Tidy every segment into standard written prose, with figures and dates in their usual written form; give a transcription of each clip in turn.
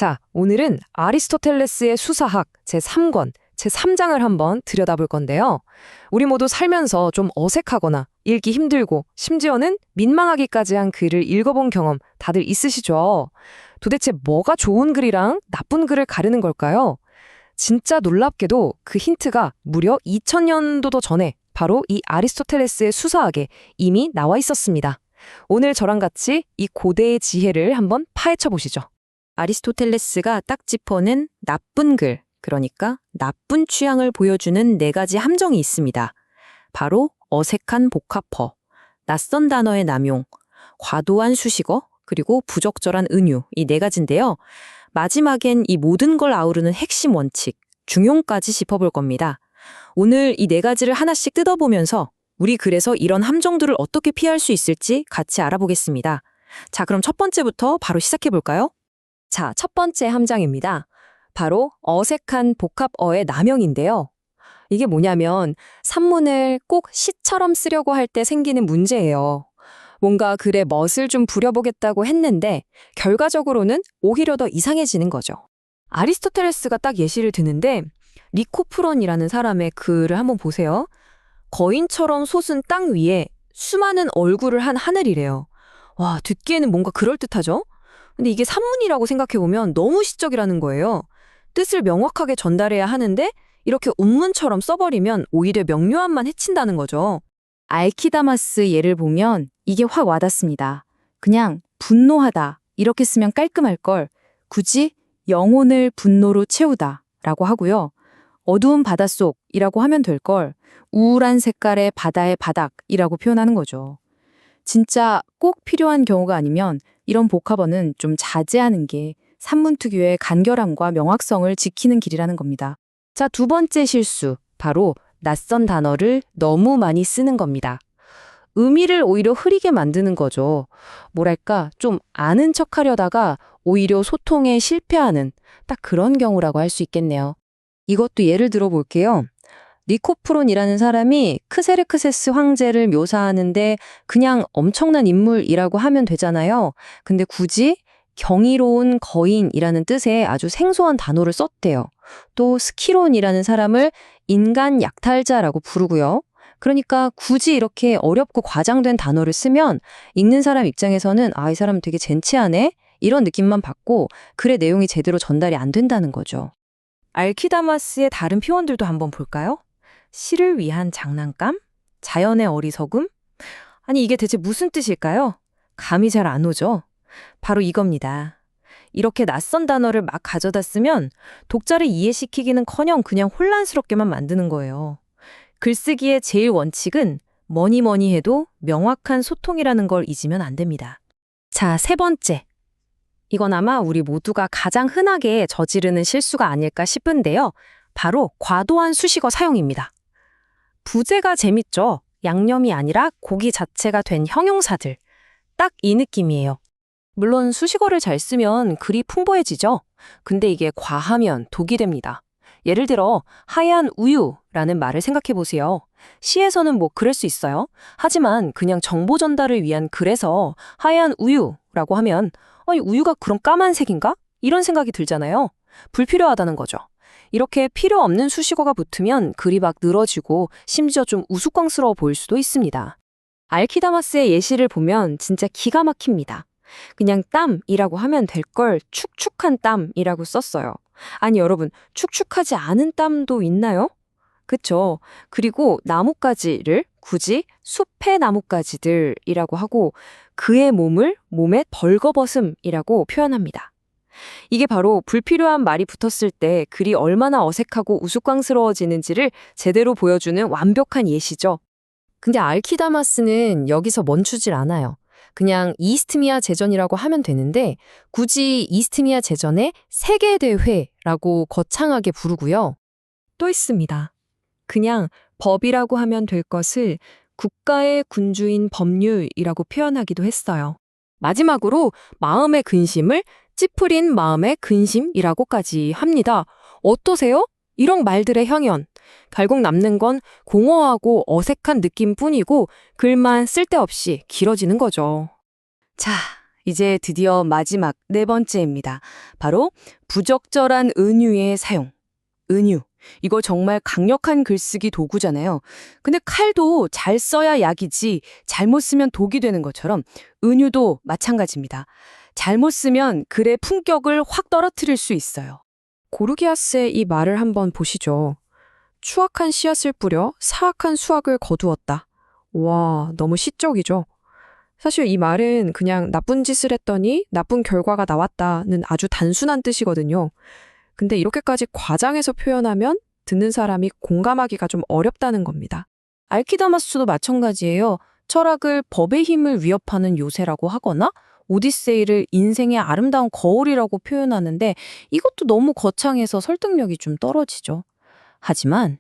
자, 오늘은 아리스토텔레스의 수사학 제3권, 제3장을 한번 들여다볼 건데요. 우리 모두 살면서 좀 어색하거나 읽기 힘들고 심지어는 민망하기까지 한 글을 읽어본 경험 다들 있으시죠? 도대체 뭐가 좋은 글이랑 나쁜 글을 가르는 걸까요? 진짜 놀랍게도 그 힌트가 무려 2000년도도 전에 바로 이 아리스토텔레스의 수사학에 이미 나와 있었습니다. 오늘 저랑 같이 이 고대의 지혜를 한번 파헤쳐 보시죠. 아리스토텔레스가 딱 짚어낸 나쁜 글, 그러니까 나쁜 취향을 보여주는 4가지 함정이 있습니다. 바로 어색한 복합어, 낯선 단어의 남용, 과도한 수식어, 그리고 부적절한 은유, 이 4가지인데요. 마지막엔 이 모든 걸 아우르는 핵심 원칙, 중용까지 짚어볼 겁니다. 오늘 이 4가지를 하나씩 뜯어보면서 우리 글에서 이런 함정들을 어떻게 피할 수 있을지 같이 알아보겠습니다. 자, 그럼 첫 번째부터 바로 시작해볼까요? 자, 첫 번째 함정입니다. 바로 어색한 복합어의 남용인데요. 이게 뭐냐면 산문을 꼭 시처럼 쓰려고 할 때 생기는 문제예요. 뭔가 글에 멋을 좀 부려보겠다고 했는데 결과적으로는 오히려 더 이상해지는 거죠. 아리스토텔레스가 딱 예시를 드는데 리코프론이라는 사람의 글을 한번 보세요. 거인처럼 솟은 땅 위에 수많은 얼굴을 한 하늘이래요. 와, 듣기에는 뭔가 그럴듯하죠? 근데 이게 산문이라고 생각해보면 너무 시적이라는 거예요. 뜻을 명확하게 전달해야 하는데 이렇게 운문처럼 써버리면 오히려 명료함만 해친다는 거죠. 알키다마스 예를 보면 이게 확 와닿습니다. 그냥 분노하다 이렇게 쓰면 깔끔할 걸 굳이 영혼을 분노로 채우다 라고 하고요. 어두운 바닷속이라고 하면 될 걸 우울한 색깔의 바다의 바닥이라고 표현하는 거죠. 진짜 꼭 필요한 경우가 아니면 이런 복합어는 좀 자제하는 게 산문 특유의 간결함과 명확성을 지키는 길이라는 겁니다. 자, 두 번째 실수, 바로 낯선 단어를 너무 많이 쓰는 겁니다. 의미를 오히려 흐리게 만드는 거죠. 뭐랄까, 좀 아는 척하려다가 오히려 소통에 실패하는 딱 그런 경우라고 할 수 있겠네요. 이것도 예를 들어 볼게요. 니코프론이라는 사람이 크세르크세스 황제를 묘사하는데 그냥 엄청난 인물이라고 하면 되잖아요. 근데 굳이 경이로운 거인이라는 뜻의 아주 생소한 단어를 썼대요. 또 스키론이라는 사람을 인간 약탈자라고 부르고요. 그러니까 굳이 이렇게 어렵고 과장된 단어를 쓰면 읽는 사람 입장에서는 이 사람 되게 젠치하네? 이런 느낌만 받고 글의 내용이 제대로 전달이 안 된다는 거죠. 알키다마스의 다른 표현들도 한번 볼까요? 시를 위한 장난감? 자연의 어리석음? 아니, 이게 대체 무슨 뜻일까요? 감이 잘 안 오죠? 바로 이겁니다. 이렇게 낯선 단어를 막 가져다 쓰면 독자를 이해시키기는커녕 그냥 혼란스럽게만 만드는 거예요. 글쓰기의 제일 원칙은 뭐니 해도 명확한 소통이라는 걸 잊으면 안 됩니다. 자, 세 번째. 이건 아마 우리 모두가 가장 흔하게 저지르는 실수가 아닐까 싶은데요. 바로 과도한 수식어 사용입니다. 부제가 재밌죠? 양념이 아니라 고기 자체가 된 형용사들. 딱 이 느낌이에요. 물론 수식어를 잘 쓰면 글이 풍부해지죠. 근데 이게 과하면 독이 됩니다. 예를 들어 하얀 우유라는 말을 생각해 보세요. 시에서는 뭐 그럴 수 있어요. 하지만 그냥 정보 전달을 위한 글에서 하얀 우유라고 하면 우유가 그런 까만색인가? 이런 생각이 들잖아요. 불필요하다는 거죠. 이렇게 필요 없는 수식어가 붙으면 글이 막 늘어지고 심지어 좀 우스꽝스러워 보일 수도 있습니다. 알키다마스의 예시를 보면 진짜 기가 막힙니다. 그냥 땀이라고 하면 될 걸 축축한 땀이라고 썼어요. 아니 여러분, 축축하지 않은 땀도 있나요? 그쵸? 그리고 나뭇가지를 굳이 숲의 나뭇가지들이라고 하고 그의 몸을 몸에 벌거벗음이라고 표현합니다. 이게 바로 불필요한 말이 붙었을 때 글이 얼마나 어색하고 우스꽝스러워지는지를 제대로 보여주는 완벽한 예시죠. 근데 알키다마스는 여기서 멈추질 않아요. 그냥 이스트미아 제전이라고 하면 되는데 굳이 이스트미아 제전의 세계대회라고 거창하게 부르고요. 또 있습니다. 그냥 법이라고 하면 될 것을 국가의 군주인 법률이라고 표현하기도 했어요. 마지막으로 마음의 근심을 찌푸린 마음의 근심이라고까지 합니다. 어떠세요? 이런 말들의 형연. 결국 남는 건 공허하고 어색한 느낌뿐이고 글만 쓸데없이 길어지는 거죠. 자, 이제 드디어 마지막 네 번째입니다. 바로 부적절한 은유의 사용. 은유. 이거 정말 강력한 글쓰기 도구잖아요. 근데 칼도 잘 써야 약이지 잘못 쓰면 독이 되는 것처럼 은유도 마찬가지입니다. 잘못 쓰면 글의 품격을 확 떨어뜨릴 수 있어요. 고르기아스의 이 말을 한번 보시죠. 추악한 씨앗을 뿌려 사악한 수확을 거두었다. 와, 너무 시적이죠? 사실 이 말은 그냥 나쁜 짓을 했더니 나쁜 결과가 나왔다는 아주 단순한 뜻이거든요. 근데 이렇게까지 과장해서 표현하면 듣는 사람이 공감하기가 좀 어렵다는 겁니다. 알키다마스도 마찬가지예요. 철학을 법의 힘을 위협하는 요새라고 하거나 오디세이를 인생의 아름다운 거울이라고 표현하는데 이것도 너무 거창해서 설득력이 좀 떨어지죠. 하지만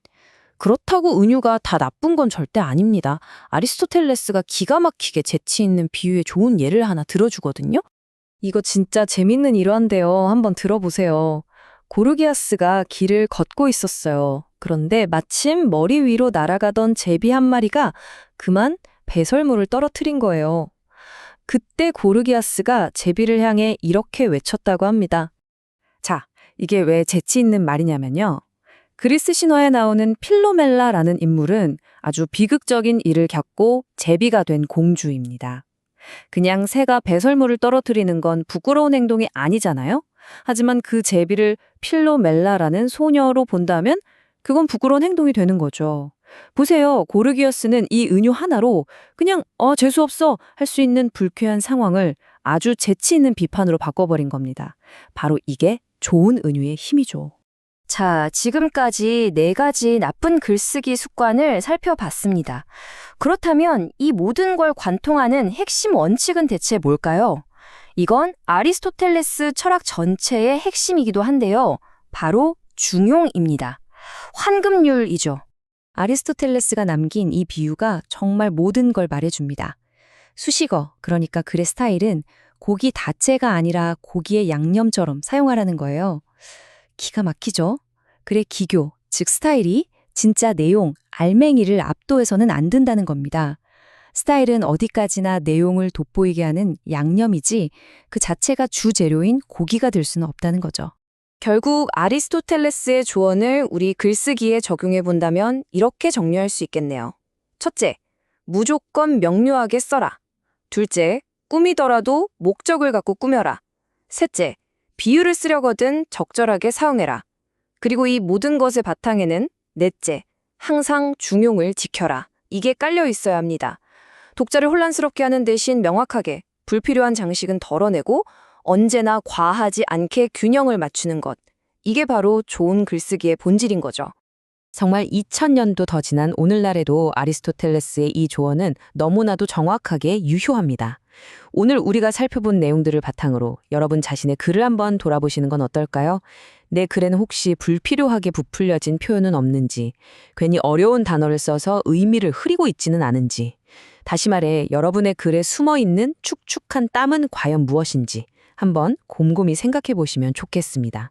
그렇다고 은유가 다 나쁜 건 절대 아닙니다. 아리스토텔레스가 기가 막히게 재치 있는 비유의 좋은 예를 하나 들어주거든요. 이거 진짜 재밌는 일화인데요. 한번 들어보세요. 고르기아스가 길을 걷고 있었어요. 그런데 마침 머리 위로 날아가던 제비 한 마리가 그만 배설물을 떨어뜨린 거예요. 그때 고르기아스가 제비를 향해 이렇게 외쳤다고 합니다. 자, 이게 왜 재치 있는 말이냐면요. 그리스 신화에 나오는 필로멜라라는 인물은 아주 비극적인 일을 겪고 제비가 된 공주입니다. 그냥 새가 배설물을 떨어뜨리는 건 부끄러운 행동이 아니잖아요? 하지만 그 제비를 필로멜라라는 소녀로 본다면 그건 부끄러운 행동이 되는 거죠. 보세요. 고르기어스는 이 은유 하나로 그냥 재수없어 할 수 있는 불쾌한 상황을 아주 재치 있는 비판으로 바꿔버린 겁니다. 바로 이게 좋은 은유의 힘이죠. 자, 지금까지 4가지 나쁜 글쓰기 습관을 살펴봤습니다. 그렇다면 이 모든 걸 관통하는 핵심 원칙은 대체 뭘까요? 이건 아리스토텔레스 철학 전체의 핵심이기도 한데요. 바로 중용입니다. 환급률이죠. 아리스토텔레스가 남긴 이 비유가 정말 모든 걸 말해줍니다. 수식어, 그러니까 글의 스타일은 고기 자체가 아니라 고기의 양념처럼 사용하라는 거예요. 기가 막히죠? 글의 기교, 즉 스타일이 진짜 내용, 알맹이를 압도해서는 안 된다는 겁니다. 스타일은 어디까지나 내용을 돋보이게 하는 양념이지 그 자체가 주재료인 고기가 될 수는 없다는 거죠. 결국 아리스토텔레스의 조언을 우리 글쓰기에 적용해 본다면 이렇게 정리할 수 있겠네요. 첫째, 무조건 명료하게 써라. 둘째, 꾸미더라도 목적을 갖고 꾸며라. 셋째, 비유를 쓰려거든 적절하게 사용해라. 그리고 이 모든 것의 바탕에는 넷째, 항상 중용을 지켜라. 이게 깔려 있어야 합니다. 독자를 혼란스럽게 하는 대신 명확하게 불필요한 장식은 덜어내고 언제나 과하지 않게 균형을 맞추는 것. 이게 바로 좋은 글쓰기의 본질인 거죠. 정말 2000년도 더 지난 오늘날에도 아리스토텔레스의 이 조언은 너무나도 정확하게 유효합니다. 오늘 우리가 살펴본 내용들을 바탕으로 여러분 자신의 글을 한번 돌아보시는 건 어떨까요? 내 글에는 혹시 불필요하게 부풀려진 표현은 없는지, 괜히 어려운 단어를 써서 의미를 흐리고 있지는 않은지, 다시 말해 여러분의 글에 숨어있는 축축한 땀은 과연 무엇인지 한번 곰곰이 생각해 보시면 좋겠습니다.